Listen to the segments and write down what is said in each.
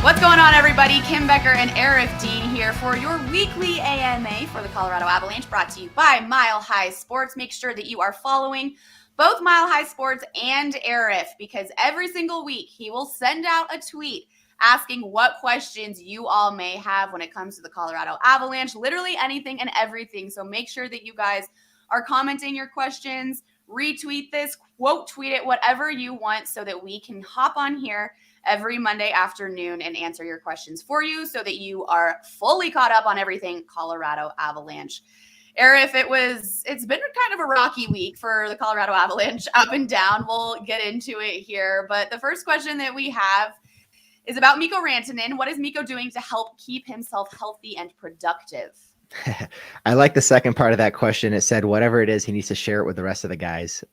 What's going on, everybody? Kim Becker and Arif Dean here for your weekly AMA for the Colorado Avalanche, brought to you by Mile High Sports. Make sure that you are following both Mile High Sports and Arif, because every single week he will send out a tweet asking what questions you all may have when it comes to the Colorado Avalanche, literally anything and everything. So make sure that you guys are commenting your questions, retweet this, quote tweet it, whatever you want, so that we can hop on here every Monday afternoon and answer your questions for you so that you are fully caught up on everything Colorado Avalanche. Arif, it's been kind of a rocky week for the Colorado Avalanche, up and down. We'll get into it here. But the first question that we have is about Mikko Rantanen. What is Mikko doing to help keep himself healthy and productive? I like the second part of that question. It said, whatever it is, he needs to share it with the rest of the guys.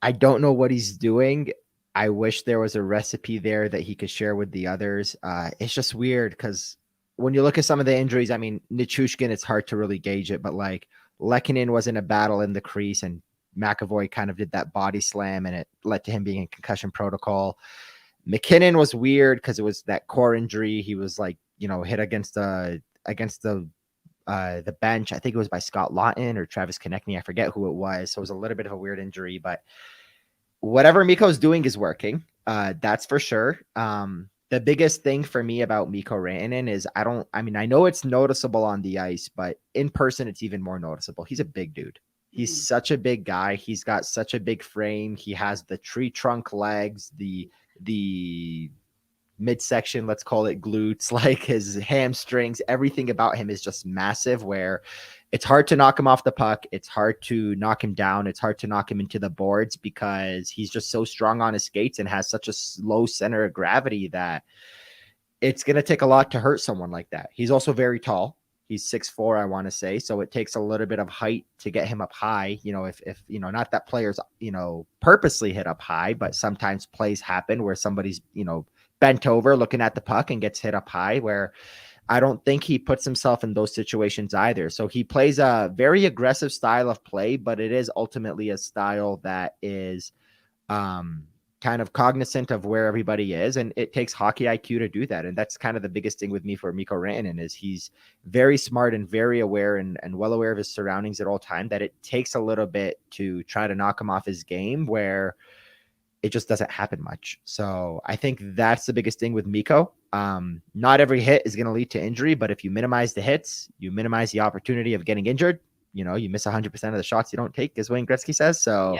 I don't know what he's doing. I wish there was a recipe there that he could share with the others. It's just weird because when you look at some of the injuries, I mean, Nichushkin, it's hard to really gauge it, but like Lehkonen was in a battle in the crease and McAvoy kind of did that body slam and it led to him being in concussion protocol. McKinnon was weird because it was that core injury. He was like, hit against the bench. I think it was by Scott Lawton or Travis Konechny. I forget who it was. So it was a little bit of a weird injury, but whatever Mikko's doing is working. That's for sure. The biggest thing for me about Mikko Rantanen is I know it's noticeable on the ice, but in person, it's even more noticeable. He's a big dude. He's such a big guy. He's got such a big frame. He has the tree trunk legs, the midsection, let's call it glutes, like his hamstrings, everything about him is just massive, where it's hard to knock him off the puck. It's hard to knock him down. It's hard to knock him into the boards because he's just so strong on his skates and has such a low center of gravity that it's going to take a lot to hurt someone like that. He's also very tall. He's 6'4", I want to say. So it takes a little bit of height to get him up high. If not that players, purposely hit up high, but sometimes plays happen where somebody's, bent over looking at the puck and gets hit up high, where I don't think he puts himself in those situations either. So he plays a very aggressive style of play, but it is ultimately a style that is kind of cognizant of where everybody is. And it takes hockey IQ to do that. And that's kind of the biggest thing with me for Mikko Rantanen is he's very smart and very aware and well aware of his surroundings at all time, that it takes a little bit to try to knock him off his game, where it just doesn't happen much. So I think that's the biggest thing with Mikko. Not every hit is going to lead to injury, but if you minimize the hits, you minimize the opportunity of getting injured. You miss 100% of the shots you don't take, as Wayne Gretzky says. So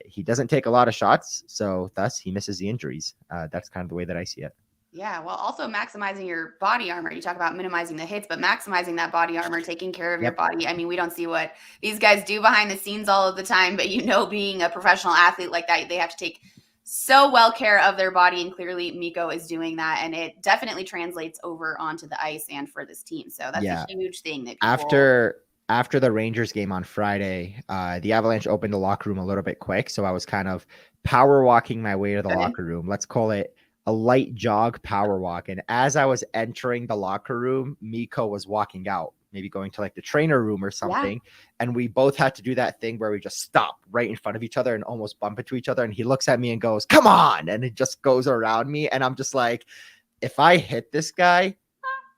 he doesn't take a lot of shots. So thus he misses the injuries. That's kind of the way that I see it. Yeah, well, also maximizing your body armor. You talk about minimizing the hits, but maximizing that body armor, taking care of your body. I mean, we don't see what these guys do behind the scenes all of the time, but being a professional athlete like that, they have to take so well care of their body, and clearly Mikko is doing that, and it definitely translates over onto the ice and for this team. So that's a huge thing that After the Rangers game on Friday, the Avalanche opened the locker room a little bit quick, so I was kind of power walking my way to the locker room. Let's call it a light jog power walk. And as I was entering the locker room, Mikko was walking out, maybe going to like the trainer room or something. Yeah. And we both had to do that thing where we just stop right in front of each other and almost bump into each other. And he looks at me and goes, "Come on." And it just goes around me. And I'm just like, if I hit this guy,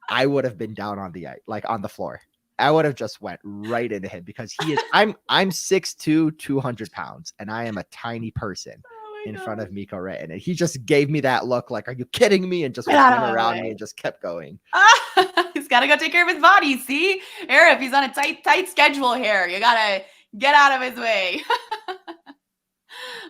I would have been down on the ice, like on the floor. I would have just went right into him because I'm 6'2", 200 pounds, and I am a tiny person in front of Mikko Rantanen. And he just gave me that look like, "Are you kidding me?" And just went around me and just kept going. He's got to go take care of his body. See, Arif, he's on a tight schedule here. You got to get out of his way.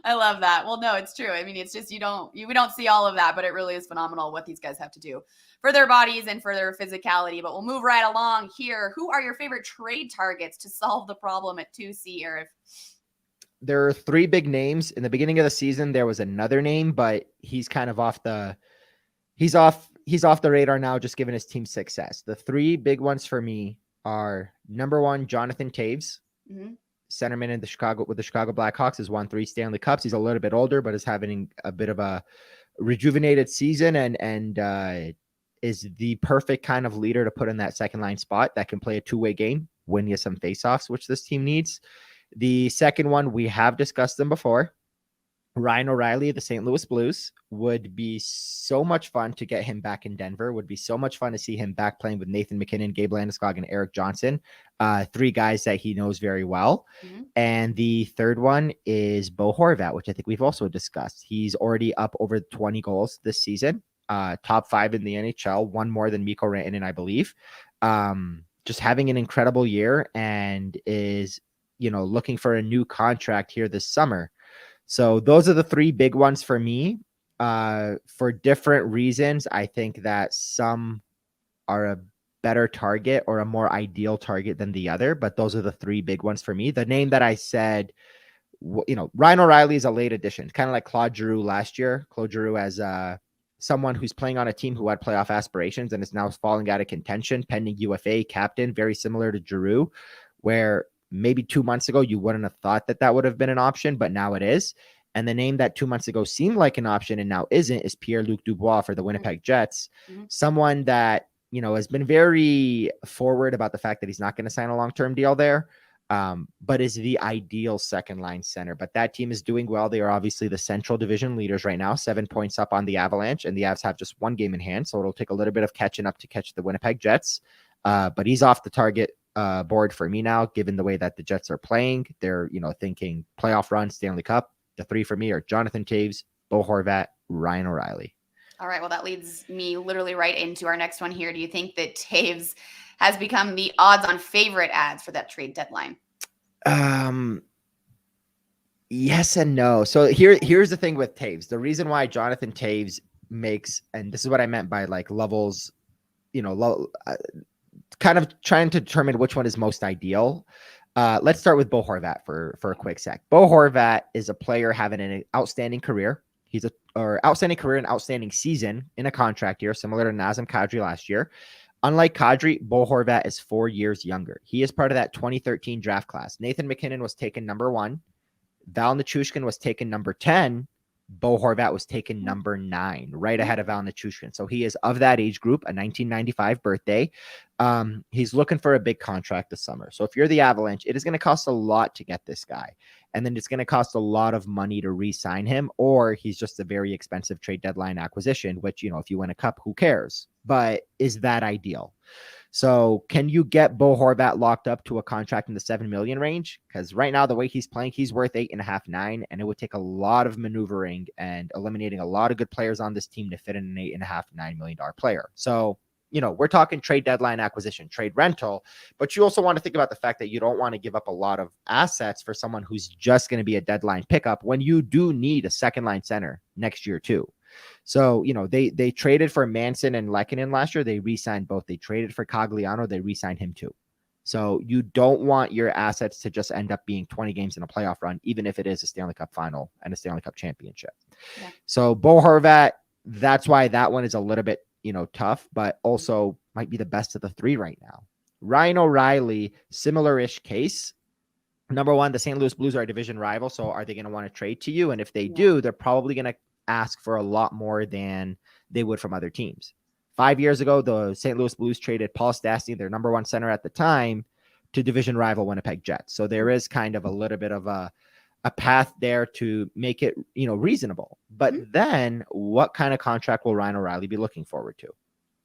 I love that. Well, no, it's true. I mean, it's just we don't see all of that, but it really is phenomenal what these guys have to do for their bodies and for their physicality. But we'll move right along here. Who are your favorite trade targets to solve the problem at 2C, Arif? There are three big names. In the beginning of the season, there was another name, but he's kind of off the radar now, just given his team success. The three big ones for me are, number one, Jonathan Toews, centerman in the Chicago Blackhawks, has won 3 Stanley Cups. He's a little bit older, but is having a bit of a rejuvenated season and is the perfect kind of leader to put in that second line spot that can play a two-way game, win you some faceoffs, which this team needs. The second one, we have discussed them before. Ryan O'Reilly of the St. Louis Blues would be so much fun to get him back in Denver. Would be so much fun to see him back playing with Nathan MacKinnon, Gabe Landeskog, and Eric Johnson. Three guys that he knows very well. Mm-hmm. And the third one is Bo Horvat, which I think we've also discussed. He's already up over 20 goals this season. Top 5 in the NHL, one more than Mikko Rantanen, I believe. Just having an incredible year and is, looking for a new contract here this summer. So those are the three big ones for me. For different reasons, I think that some are a better target or a more ideal target than the other, but those are the three big ones for me. The name that I said, Ryan O'Reilly is a late addition, kind of like Claude Giroux last year. Claude Giroux as someone who's playing on a team who had playoff aspirations and is now falling out of contention, pending UFA captain, very similar to Giroux, where maybe 2 months ago, you wouldn't have thought that would have been an option, but now it is. And the name that 2 months ago seemed like an option and now isn't is Pierre-Luc Dubois for the Winnipeg Jets. Mm-hmm. Someone that, has been very forward about the fact that he's not going to sign a long-term deal there, but is the ideal second-line center. But that team is doing well. They are obviously the Central Division leaders right now, 7 points up on the Avalanche, and the Avs have just one game in hand, so it'll take a little bit of catching up to catch the Winnipeg Jets. But he's off the target board for me now, given the way that the Jets are playing. They're, thinking playoff run, Stanley Cup. The three for me are Jonathan Toews, Bo Horvat, Ryan O'Reilly. All right. Well, that leads me literally right into our next one here. Do you think that Toews has become the odds-on favorite ads for that trade deadline? Yes and no. So here's the thing with Toews. The reason why Jonathan Toews makes, and this is what I meant by like levels, kind of trying to determine which one is most ideal. Let's start with Bo Horvat for a quick sec. Bo Horvat is a player having an outstanding career. He's outstanding career and outstanding season in a contract year, similar to Nazem Kadri last year. Unlike Kadri, Bo Horvat is 4 years younger. He is part of that 2013 draft class. Nathan MacKinnon was taken number 1. Val Nichushkin was taken number 10. Bo Horvat was taken number 9, right ahead of Val Nichushkin. So he is of that age group, a 1995 birthday. He's looking for a big contract this summer. So if you're the Avalanche, it is going to cost a lot to get this guy. And then it's going to cost a lot of money to re-sign him, or he's just a very expensive trade deadline acquisition, which, if you win a cup, who cares? But is that ideal? So can you get Bo Horvat locked up to a contract in the $7 million range? Because right now, the way he's playing, he's worth 8.5, 9, and it would take a lot of maneuvering and eliminating a lot of good players on this team to fit in an $8.5, $9 million player. So, we're talking trade deadline acquisition, trade rental, but you also want to think about the fact that you don't want to give up a lot of assets for someone who's just going to be a deadline pickup when you do need a second line center next year too. So, they traded for Manson and Lehkonen last year. They re-signed both. They traded for Cogliano. They re-signed him too. So you don't want your assets to just end up being 20 games in a playoff run, even if it is a Stanley Cup final and a Stanley Cup championship. Yeah. So Bo Horvat, that's why that one is a little bit, tough, but also might be the best of the three right now. Ryan O'Reilly, similar-ish case. Number one, the St. Louis Blues are a division rival, so are they going to want to trade to you? And if they do, they're probably going to ask for a lot more than they would from other teams. 5 years ago, the St. Louis Blues traded Paul Stastny, their number one center at the time, to division rival Winnipeg Jets. So there is kind of a little bit of a path there to make it, reasonable. But then what kind of contract will Ryan O'Reilly be looking forward to?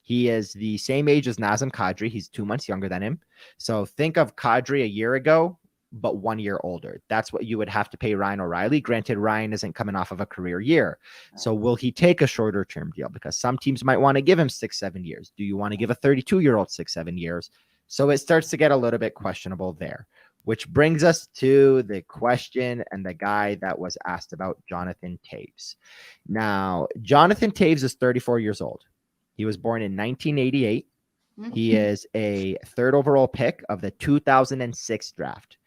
He is the same age as Nazem Kadri. He's 2 months younger than him. So think of Kadri a year ago, but 1 year older. That's what you would have to pay Ryan O'Reilly. Granted, Ryan isn't coming off of a career year. So will he take a shorter term deal? Because some teams might want to give him 6-7 years. Do you want to give a 32-year-old 6-7 years? So it starts to get a little bit questionable there, which brings us to the question and the guy that was asked about Jonathan Toews. Now, Jonathan Toews is 34 years old. He was born in 1988. He is a third overall pick of the 2006 draft.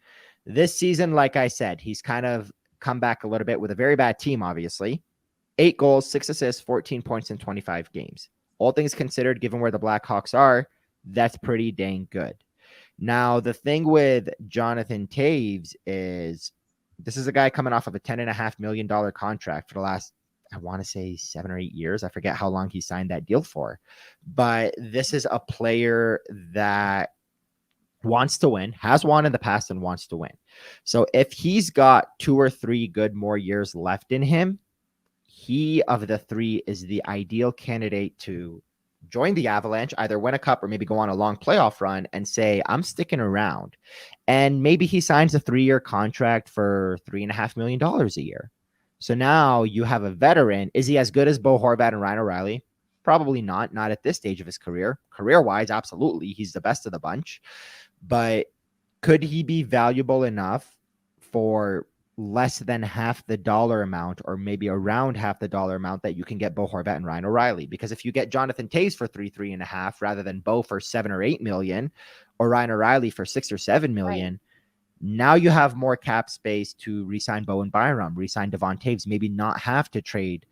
This season, like I said, he's kind of come back a little bit with a very bad team, obviously. 8 goals, 6 assists, 14 points in 25 games. All things considered, given where the Blackhawks are, that's pretty dang good. Now, the thing with Jonathan Toews is this is a guy coming off of a $10.5 million contract for the last, I want to say 7 or 8 years. I forget how long he signed that deal for. But this is a player that wants to win, has won in the past, and wants to win. So if he's got 2 or 3 good more years left in him, he of the 3 is the ideal candidate to join the Avalanche, either win a cup or maybe go on a long playoff run and say, I'm sticking around. And maybe he signs a 3-year contract for $3.5 million a year. So now you have a veteran. Is he as good as Bo Horvat and Ryan O'Reilly? Probably not at this stage of his career. Career-wise, absolutely. He's the best of the bunch. But could he be valuable enough for less than half the dollar amount, or maybe around half the dollar amount that you can get Bo Horvat and Ryan O'Reilly? Because if you get Jonathan Toews for 3.5 rather than Bo for 7 or 8 million, or Ryan O'Reilly for 6 or 7 million, now you have more cap space to re-sign Bo and Byram, re-sign Devon Toews, maybe not have to trade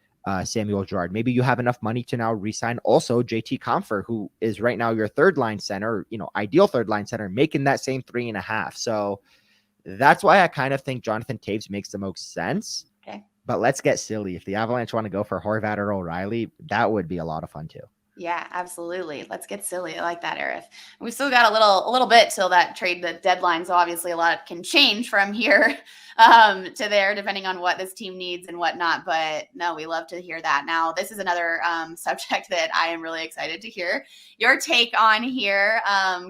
Samuel Girard. Maybe you have enough money to now re-sign also JT Compher, who is right now your third line center, ideal third line center, making that same 3.5. So that's why I kind of think Jonathan Toews makes the most sense. Okay. But let's get silly. If the Avalanche want to go for Horvat or O'Reilly, that would be a lot of fun too. Yeah, absolutely. Let's get silly. I like that, Arif. We've still got a little bit till that trade the deadline, so obviously a lot can change from here to there, depending on what this team needs and whatnot. But no, we love to hear that. Now, this is another subject that I am really excited to hear your take on here.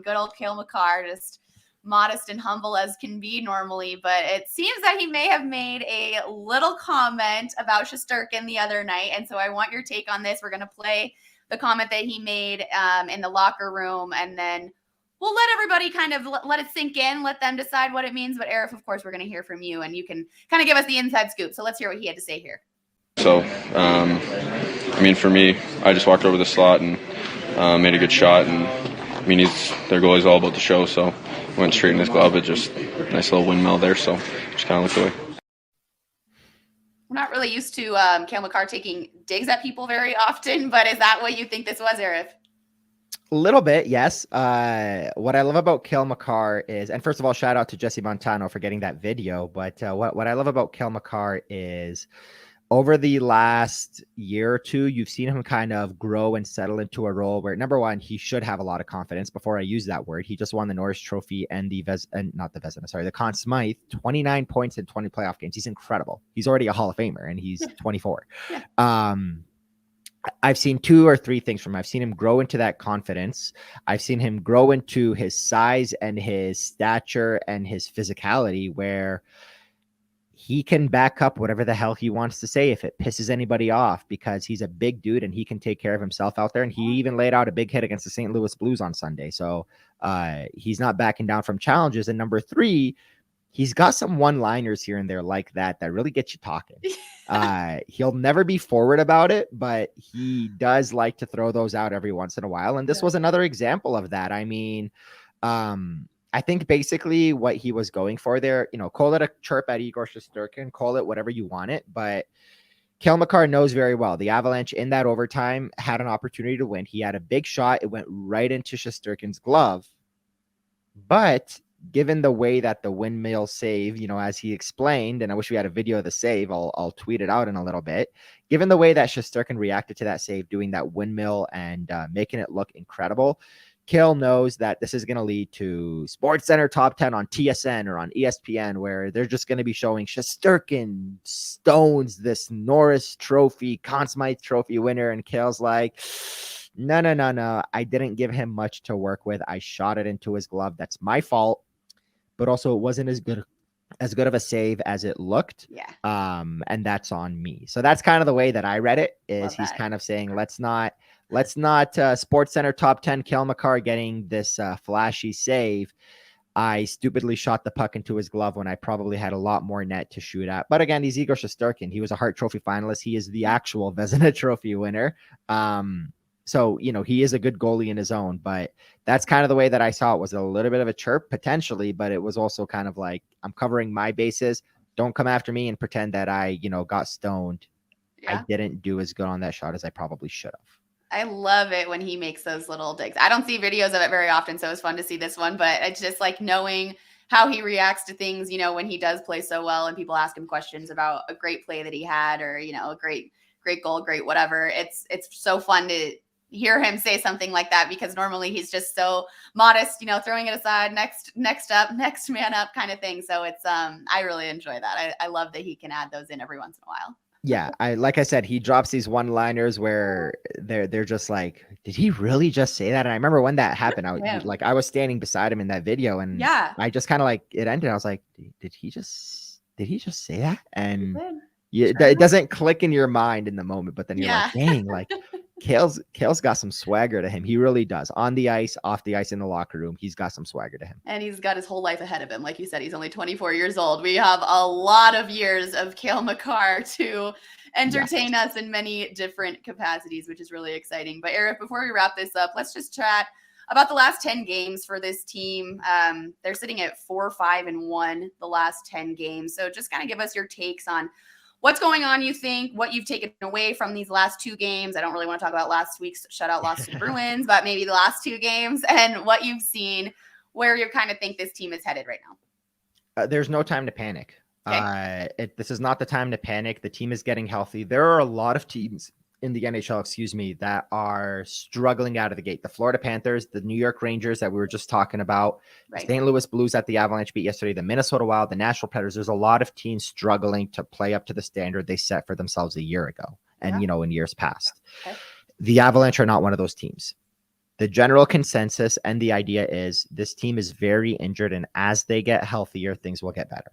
Good old Cale Makar, just modest and humble as can be normally, but it seems that he may have made a little comment about Shesterkin the other night, and so I want your take on this. We're going to play the comment that he made in the locker room, and then we'll let everybody kind of let it sink in, let them decide what it means. But Arif, of course, we're going to hear from you, and you can kind of give us the inside scoop. So let's hear what he had to say here. So, for me, I just walked over the slot and made a good shot, and their goalie's all about the show, so went straight in his glove. It just nice little windmill there, so just kind of looked away. We're not really used to Cale Makar taking digs at people very often, but is that what you think this was, Arif? A little bit, yes. What I love about Cale Makar is, and first of all, shout out to Jesse Montano for getting that video, but what I love about Cale Makar is over the last year or two, you've seen him kind of grow and settle into a role where, number one, he should have a lot of confidence. Before I use that word, he just won the Norris Trophy and the Conn Smythe, 29 points in 20 playoff games. He's incredible. He's already a Hall of Famer, and he's 24. Yeah. I've seen 2 or 3 things from him. I've seen him grow into that confidence. I've seen him grow into his size and his stature and his physicality, where he can back up whatever the hell he wants to say if it pisses anybody off, because he's a big dude and he can take care of himself out there. And he even laid out a big hit against the St. Louis Blues on Sunday. So he's not backing down from challenges. And number 3, he's got some one-liners here and there like that really get you talking. He'll never be forward about it, but he does like to throw those out every once in a while. And this was another example of that. I think basically what he was going for there, call it a chirp at Igor Shesterkin, call it whatever you want it, but Cale Makar knows very well the Avalanche in that overtime had an opportunity to win. He had a big shot. It went right into Shesterkin's glove. But given the way that the windmill save, as he explained, and I wish we had a video of the save, I'll tweet it out in a little bit. Given the way that Shesterkin reacted to that save, doing that windmill and making it look incredible, Cale knows that this is going to lead to SportsCenter Top 10 on TSN or on ESPN, where they're just going to be showing Shesterkin stones this Norris Trophy, Conn Smythe Trophy winner. And Cale's like, no. I didn't give him much to work with. I shot it into his glove. That's my fault. But also it wasn't as good of a save as it looked. Yeah. And that's on me. So that's kind of the way that I read it, is he's kind of saying, let's not SportsCenter Top 10 Cale Makar getting this flashy save. I stupidly shot the puck into his glove when I probably had a lot more net to shoot at. But again, he's Igor Shesterkin. He was a Hart Trophy finalist. He is the actual Vezina Trophy winner. So, he is a good goalie in his own, but that's kind of the way that I saw it. Was a little bit of a chirp potentially, but it was also kind of like, I'm covering my bases. Don't come after me and pretend that I, got stoned. Yeah. I didn't do as good on that shot as I probably should have. I love it when he makes those little digs. I don't see videos of it very often, so it's fun to see this one, but it's just like knowing how he reacts to things, when he does play so well and people ask him questions about a great play that he had, or, a great goal, great whatever. It's so fun to hear him say something like that, because normally he's just so modest, throwing it aside, next up, next man up kind of thing. So it's I really enjoy that. I love that he can add those in every once in a while. Yeah, like I said, he drops these one-liners where they're just like, did he really just say that? And I remember when that happened, I was standing beside him in that video, and I just kind of like it ended. I was like, did he just say that? And it doesn't click in your mind in the moment, but then you're like, dang, like Cale's got some swagger to him. He really does. On the ice, off the ice, in the locker room, he's got some swagger to him. And he's got his whole life ahead of him. Like you said, he's only 24 years old. We have a lot of years of Cale Makar to entertain us in many different capacities, which is really exciting. But Eric, before we wrap this up, let's just chat about the last 10 games for this team. They're sitting at 4-5-1 the last 10 games. So just kind of give us your takes on what's going on, you think, what you've taken away from these last 2 games. I don't really want to talk about last week's shutout loss to the Bruins, but maybe the last 2 games and what you've seen, where you kind of think this team is headed right now. There's no time to panic. Okay. This is not the time to panic. The team is getting healthy. There are a lot of teams in the NHL, that are struggling out of the gate. The Florida Panthers, the New York Rangers that we were just talking about, right. St. Louis Blues at the Avalanche beat yesterday, the Minnesota Wild, the Nashville Predators. There's a lot of teams struggling to play up to the standard they set for themselves a year ago and, in years past. Okay. The Avalanche are not one of those teams. The general consensus and the idea is this team is very injured, and as they get healthier, things will get better.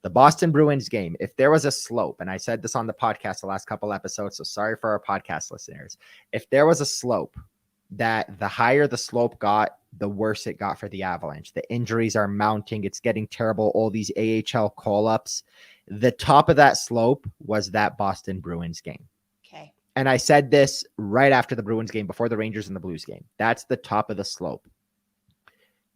The Boston Bruins game, if there was a slope, and I said this on the podcast the last couple episodes, so sorry for our podcast listeners. If there was a slope, that the higher the slope got, the worse it got for the Avalanche. The injuries are mounting. It's getting terrible. All these AHL call-ups. The top of that slope was that Boston Bruins game. Okay. And I said this right after the Bruins game, before the Rangers and the Blues game. That's the top of the slope.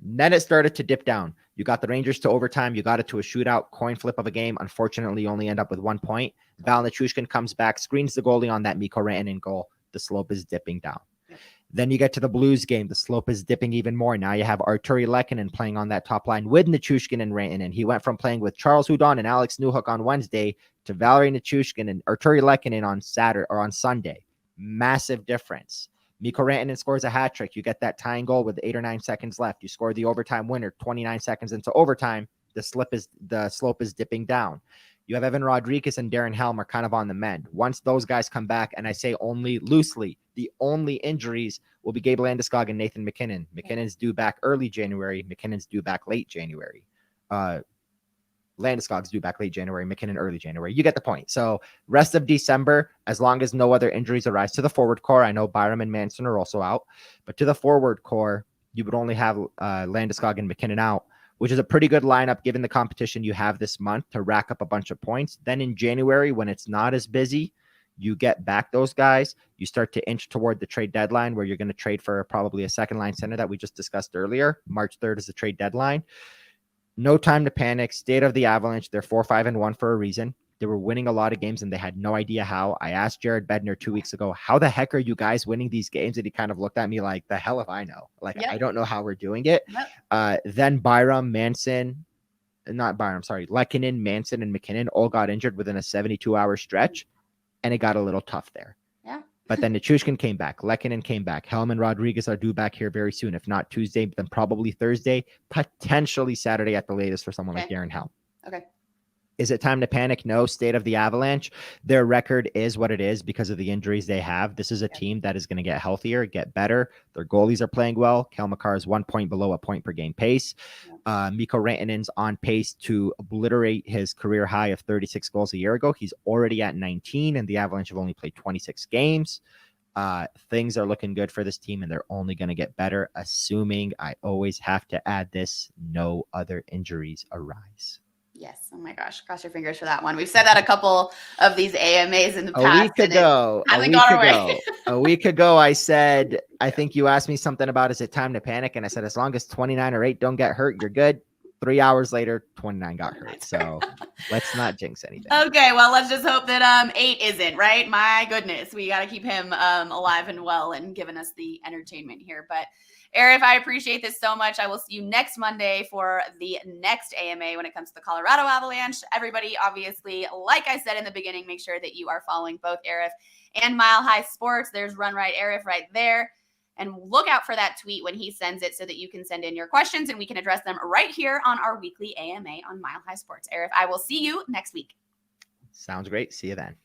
Then it started to dip down. You got the Rangers to overtime. You got it to a shootout, coin flip of a game. Unfortunately, you only end up with 1 point. Val Nichushkin comes back, screens the goalie on that Mikko Rantanen goal. The slope is dipping down. Yep. Then you get to the Blues game. The slope is dipping even more. Now you have Artturi Lehkonen playing on that top line with Nichushkin and Rantanen. He went from playing with Charles Hudon and Alex Newhook on Wednesday to Valerie Nichushkin and Artturi Lehkonen on Saturday or on Sunday. Massive difference. Mikko Rantanen scores a hat trick. You get that tying goal with 8 or 9 seconds left. You score the overtime winner 29 seconds into overtime. The slope is dipping down. You have Evan Rodriguez and Darren Helm are kind of on the mend. Once those guys come back, and I say only loosely, the only injuries will be Gabe Landeskog and Nathan MacKinnon. McKinnon's due back early January. McKinnon's due back late January. Landeskog's due back late January, McKinnon early January. You get the point. So rest of December, as long as no other injuries arise to the forward core, I know Byram and Manson are also out, but to the forward core, you would only have Landeskog and McKinnon out, which is a pretty good lineup given the competition you have this month to rack up a bunch of points. Then in January, when it's not as busy, you get back those guys. You start to inch toward the trade deadline where you're going to trade for probably a second line center that we just discussed earlier. March 3rd is the trade deadline. No time to panic. State of the Avalanche. They're 4-5-1 for a reason. They were winning a lot of games and they had no idea how. I asked Jared Bednar 2 weeks ago, how the heck are you guys winning these games? And he kind of looked at me like, the hell if I know. I don't know how we're doing it. Then Lehkonen, Manson, and McKinnon all got injured within a 72-hour stretch, and it got a little tough there. Yeah. But then Nichushkin came back. Lehkonen came back. Helm and Rodriguez are due back here very soon. If not Tuesday, then probably Thursday, potentially Saturday at the latest for someone like Darren Helm. Okay. Is it time to panic? No. State of the Avalanche. Their record is what it is because of the injuries they have. This is a team that is going to get healthier, get better. Their goalies are playing well. Cale Makar is 1 point below a point per game pace. Mikko Rantanen's on pace to obliterate his career high of 36 goals a year ago. He's already at 19, and the Avalanche have only played 26 games. Things are looking good for this team, and they're only going to get better, assuming, I always have to add this, no other injuries arise. Yes. Oh my gosh. Cross your fingers for that one. We've said that a couple of these AMAs in the past. A week ago, I said, I think you asked me something about, is it time to panic? And I said, as long as 29 or 8 don't get hurt, you're good. 3 hours later, 29 got hurt. So let's not jinx anything. Okay. Well, let's just hope that 8 isn't, right? My goodness. We got to keep him alive and well and giving us the entertainment here. But Arif, I appreciate this so much. I will see you next Monday for the next AMA when it comes to the Colorado Avalanche. Everybody, obviously, like I said in the beginning, make sure that you are following both Arif and Mile High Sports. There's Run Right Arif right there. And look out for that tweet when he sends it so that you can send in your questions and we can address them right here on our weekly AMA on Mile High Sports. Arif, I will see you next week. Sounds great. See you then.